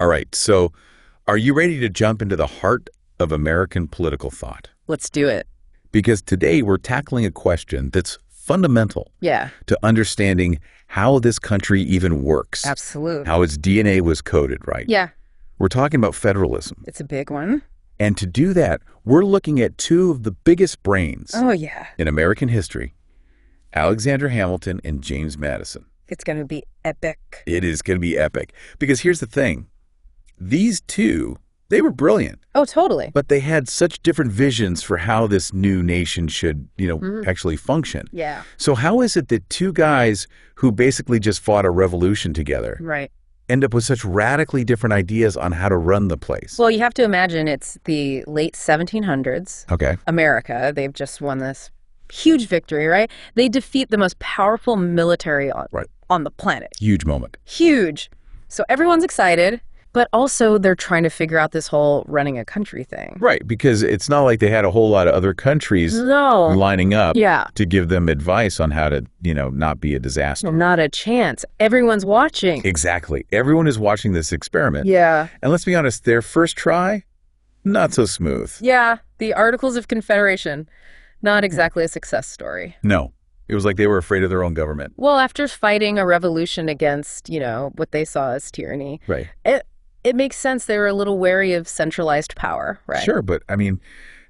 All right, so are you ready to jump into the heart of American political thought? Let's do it. Because today we're tackling a question that's fundamental Yeah, to understanding how this country even works, absolutely. how its DNA was coded, right? Yeah, We're talking about federalism. it's a big one. And to do that, we're looking at two of the biggest brains Oh, yeah. in American history, Alexander Hamilton and James Madison. It's going to be epic. It is going to be epic. Because here's the thing. These two, they were brilliant, Oh, totally. but they had such different visions for how this new nation should, actually function. Yeah, So how is it that two guys who basically just fought a revolution together right. end up with such radically different ideas on how to run the place? Well, you have to imagine it's the late 1700s. Okay. America, they've just won this huge victory, right? They defeat the most powerful military on the planet. Huge moment. Huge. So everyone's excited, but also they're trying to figure out this whole running a country thing. Right, because it's not like they had a whole lot of other countries No. lining up Yeah. to give them advice on how to, not be a disaster. Not a chance. Everyone's watching. Exactly. Everyone is watching this experiment. Yeah. And let's be honest, their first try, not so smooth. Yeah. The Articles of Confederation, not exactly a success story. No. It was like they were afraid of their own government. Well, after fighting a revolution against, what they saw as tyranny, Right. it makes sense they were a little wary of centralized power, right? Sure, but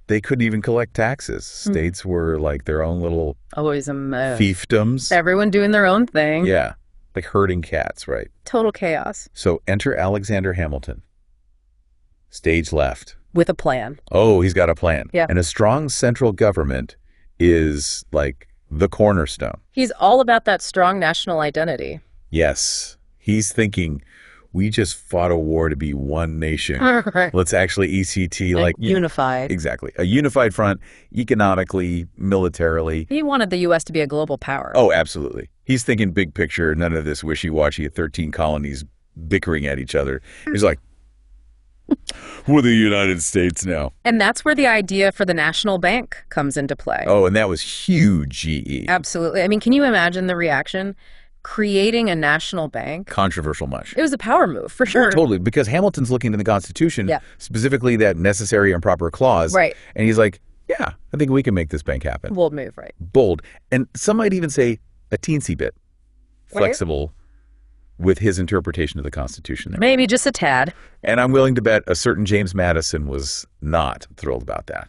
they couldn't even collect taxes. States were like their own little Always a mess. fiefdoms. Everyone doing their own thing. Yeah, like herding cats, right? Total chaos. So enter Alexander Hamilton. Stage left. With a plan. Oh, he's got a plan. Yeah. And a strong central government is like the cornerstone. He's all about that strong national identity. Yes. He's thinking, we just fought a war to be one nation. Right. Let's actually ECT like unified. Exactly. A unified front, economically, militarily. He wanted the U.S. to be a global power. Oh, absolutely. He's thinking big picture, none of this wishy-washy 13 colonies bickering at each other. He's like, we're the United States now. And that's where the idea for the national bank comes into play. Oh, and that was huge, GE. Absolutely. I mean, can you imagine the reaction? Creating a national bank. Controversial much. It was a power move, for sure. Totally, because Hamilton's looking in the Constitution, Yeah. specifically that necessary and proper clause. Right. And he's like, yeah, I think we can make this bank happen. Bold move, right? Bold. And some might even say a teensy bit flexible with his interpretation of the Constitution there. Maybe just a tad. And I'm willing to bet a certain James Madison was not thrilled about that.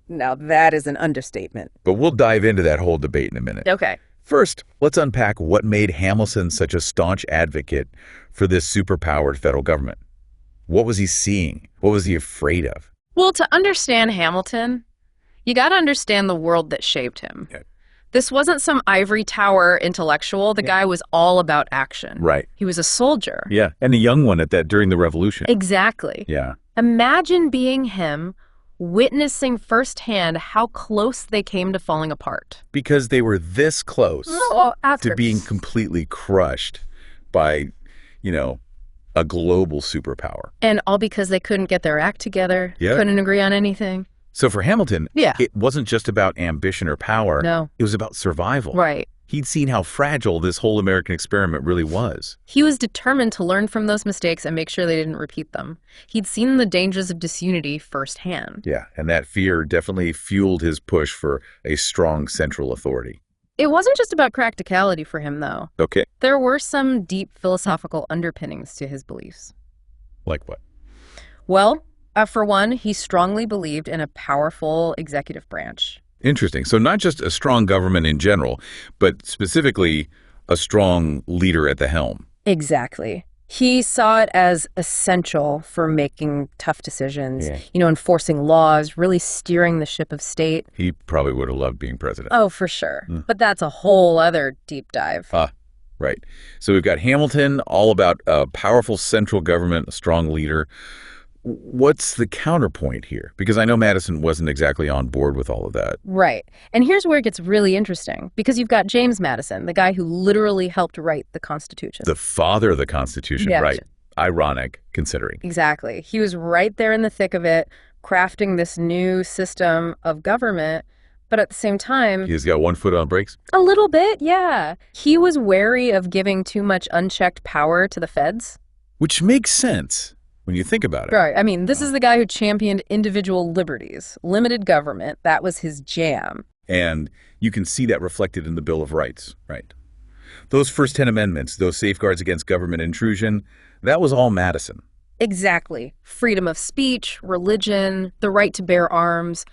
Now, that is an understatement. But we'll dive into that whole debate in a minute. Okay. First, let's unpack what made Hamilton such a staunch advocate for this superpowered federal government. What was he seeing? What was he afraid of? Well, to understand Hamilton, you got to understand the world that shaped him. Okay. This wasn't some ivory tower intellectual. The guy was all about action. Right. He was a soldier. Yeah. And a young one at that during the Revolution. Exactly. Yeah. Imagine being him, witnessing firsthand how close they came to falling apart. Because they were this close After to being completely crushed by, a global superpower. And all because they couldn't get their act together, Yeah. couldn't agree on anything. So for Hamilton, Yeah. it wasn't just about ambition or power. No. It was about survival. Right. He'd seen how fragile this whole American experiment really was. He was determined to learn from those mistakes and make sure they didn't repeat them. He'd seen the dangers of disunity firsthand. Yeah, and that fear definitely fueled his push for a strong central authority. It wasn't just about practicality for him, though. Okay. There were some deep philosophical underpinnings to his beliefs. Like what? Well, for one, he strongly believed in a powerful executive branch. Interesting. So not just a strong government in general, but specifically a strong leader at the helm. Exactly. He saw it as essential for making tough decisions, enforcing laws, really steering the ship of state. He probably would have loved being president. Oh, for sure. But that's a whole other deep dive. Right. So we've got Hamilton, all about a powerful central government, a strong leader. What's the counterpoint here? Because I know Madison wasn't exactly on board with all of that. Right. And here's where it gets really interesting, because you've got James Madison, the guy who literally helped write the Constitution. The father of the Constitution, Yeah. right. Ironic, considering. Exactly. He was right there in the thick of it, crafting this new system of government. But at the same time, He's got one foot on brakes? a little bit, yeah. He was wary of giving too much unchecked power to the feds. Which makes sense. when you think about it. Right. I mean, this is the guy who championed individual liberties, limited government. That was his jam. And you can see that reflected in the Bill of Rights, right? Those first 10 amendments, those safeguards against government intrusion, that was all Madison. Exactly. Freedom of speech, religion, the right to bear arms,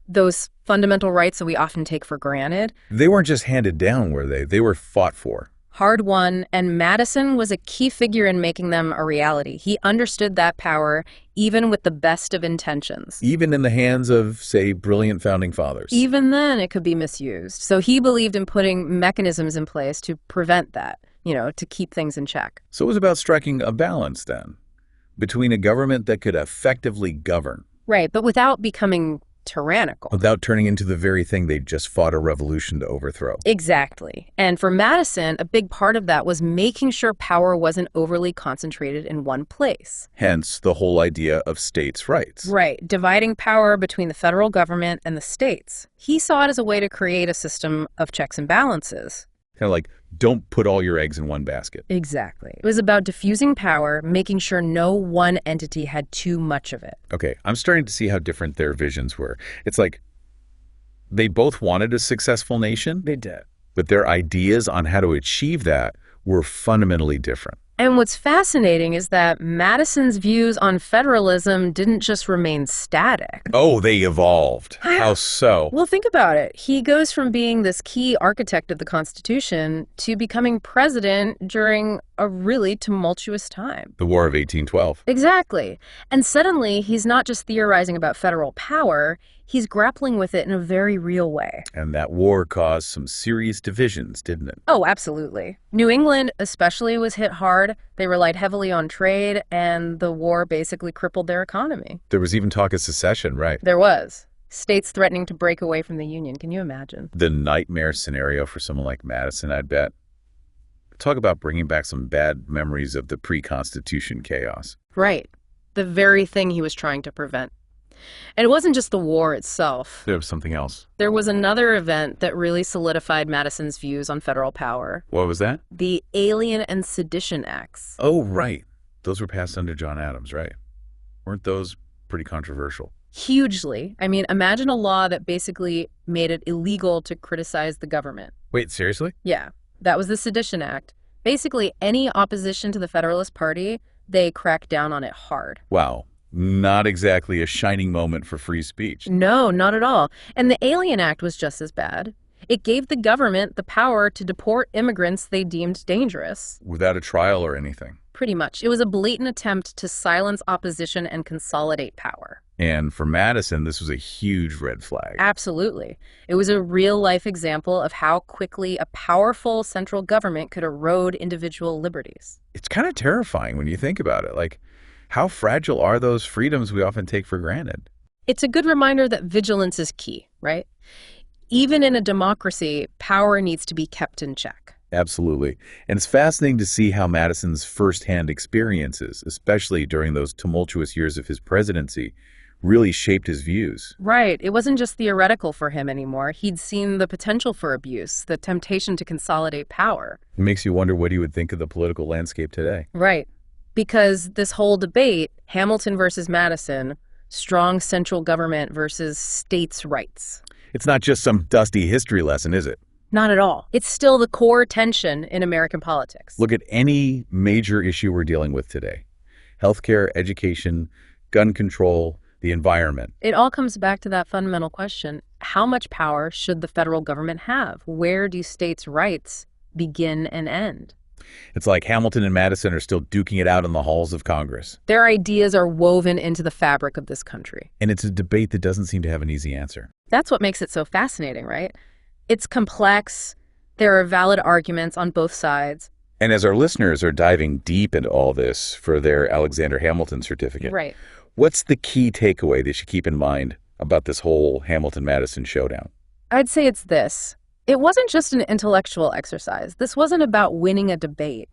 those fundamental rights that we often take for granted. They weren't just handed down, were they? They were fought for. Hard won, and Madison was a key figure in making them a reality. He understood that power, even with the best of intentions. Even in the hands of, say, brilliant founding fathers. Even then, it could be misused. So he believed in putting mechanisms in place to prevent that, to keep things in check. So it was about striking a balance, then, between a government that could effectively govern. Right, but without becoming tyrannical. Without turning into the very thing they just fought a revolution to overthrow. Exactly. And for Madison, a big part of that was making sure power wasn't overly concentrated in one place. Hence, the whole idea of states' rights. Right. Dividing power between the federal government and the states. He saw it as a way to create a system of checks and balances. Kind of like, don't put all your eggs in one basket. Exactly. It was about diffusing power, making sure no one entity had too much of it. Okay, I'm starting to see how different their visions were. It's like they both wanted a successful nation. They did. But their ideas on how to achieve that were fundamentally different. And what's fascinating is that Madison's views on federalism didn't just remain static. Oh, they evolved. How so? Well, think about it. He goes from being this key architect of the Constitution to becoming president during a really tumultuous time. The War of 1812. Exactly. And suddenly, he's not just theorizing about federal power, he's grappling with it in a very real way. And that war caused some serious divisions, didn't it? Oh, absolutely. New England especially was hit hard. They relied heavily on trade, and the war basically crippled their economy. There was even talk of secession, right? There was. States threatening to break away from the Union. Can you imagine? The nightmare scenario for someone like Madison, I'd bet. Talk about bringing back some bad memories of the pre-Constitution chaos. Right. The very thing he was trying to prevent. And it wasn't just the war itself. There was something else. There was another event that really solidified Madison's views on federal power. What was that? The Alien and Sedition Acts. Oh, right. Those were passed under John Adams, right? Weren't those pretty controversial? Hugely. I mean, imagine a law that basically made it illegal to criticize the government. Wait, seriously? Yeah. That was the Sedition Act. Basically, any opposition to the Federalist Party, they cracked down on it hard. Wow. Not exactly a shining moment for free speech. No, not at all. And the Alien Act was just as bad. It gave the government the power to deport immigrants they deemed dangerous. Without a trial or anything. Pretty much. It was a blatant attempt to silence opposition and consolidate power. And for Madison, this was a huge red flag. Absolutely. It was a real-life example of how quickly a powerful central government could erode individual liberties. It's kind of terrifying when you think about it. Like, how fragile are those freedoms we often take for granted? It's a good reminder that vigilance is key, right? Even in a democracy, power needs to be kept in check. Absolutely. And it's fascinating to see how Madison's firsthand experiences, especially during those tumultuous years of his presidency, really shaped his views. Right. It wasn't just theoretical for him anymore. He'd seen the potential for abuse, the temptation to consolidate power. It makes you wonder what he would think of the political landscape today. Right. Because this whole debate, Hamilton versus Madison, strong central government versus states' rights. It's not just some dusty history lesson, is it? Not at all. It's still the core tension in American politics. Look at any major issue we're dealing with today. Healthcare, education, gun control, the environment. It all comes back to that fundamental question. How much power should the federal government have? Where do states' rights begin and end? It's like Hamilton and Madison are still duking it out in the halls of Congress. Their ideas are woven into the fabric of this country. And it's a debate that doesn't seem to have an easy answer. That's what makes it so fascinating, right? It's complex. There are valid arguments on both sides. And as our listeners are diving deep into all this for their Alexander Hamilton certificate, right. What's the key takeaway they should keep in mind about this whole Hamilton-Madison showdown? I'd say it's this. It wasn't just an intellectual exercise. This wasn't about winning a debate.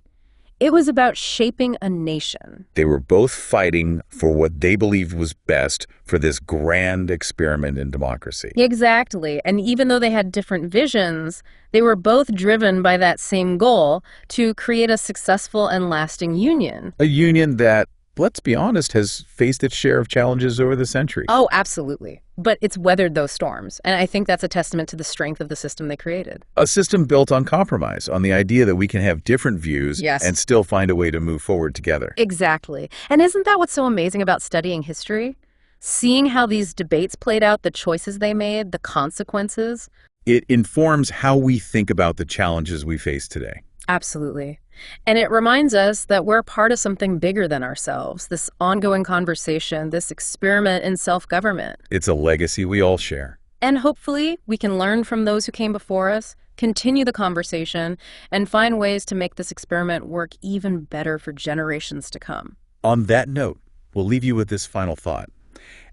It was about shaping a nation. They were both fighting for what they believed was best for this grand experiment in democracy. Exactly. And even though they had different visions, they were both driven by that same goal to create a successful and lasting union. A union that let's be honest, has faced its share of challenges over the centuries. Oh, absolutely. But it's weathered those storms, and I think that's a testament to the strength of the system they created. A system built on compromise, on the idea that we can have different views Yes. and still find a way to move forward together. Exactly. And isn't that what's so amazing about studying history? Seeing how these debates played out, the choices they made, the consequences. It informs how we think about the challenges we face today. Absolutely. And it reminds us that we're part of something bigger than ourselves, this ongoing conversation, this experiment in self-government. It's a legacy we all share. And hopefully we can learn from those who came before us, continue the conversation, and find ways to make this experiment work even better for generations to come. On that note, we'll leave you with this final thought.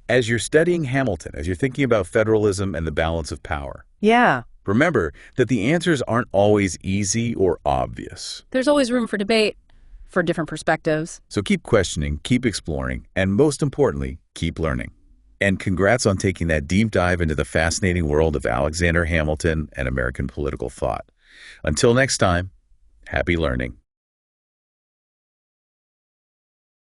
As you're studying Hamilton, as you're thinking about federalism and the balance of power, Yeah. remember that the answers aren't always easy or obvious. There's always room for debate, for different perspectives. So keep questioning, keep exploring, and most importantly, keep learning. And congrats on taking that deep dive into the fascinating world of Alexander Hamilton and American political thought. Until next time, happy learning.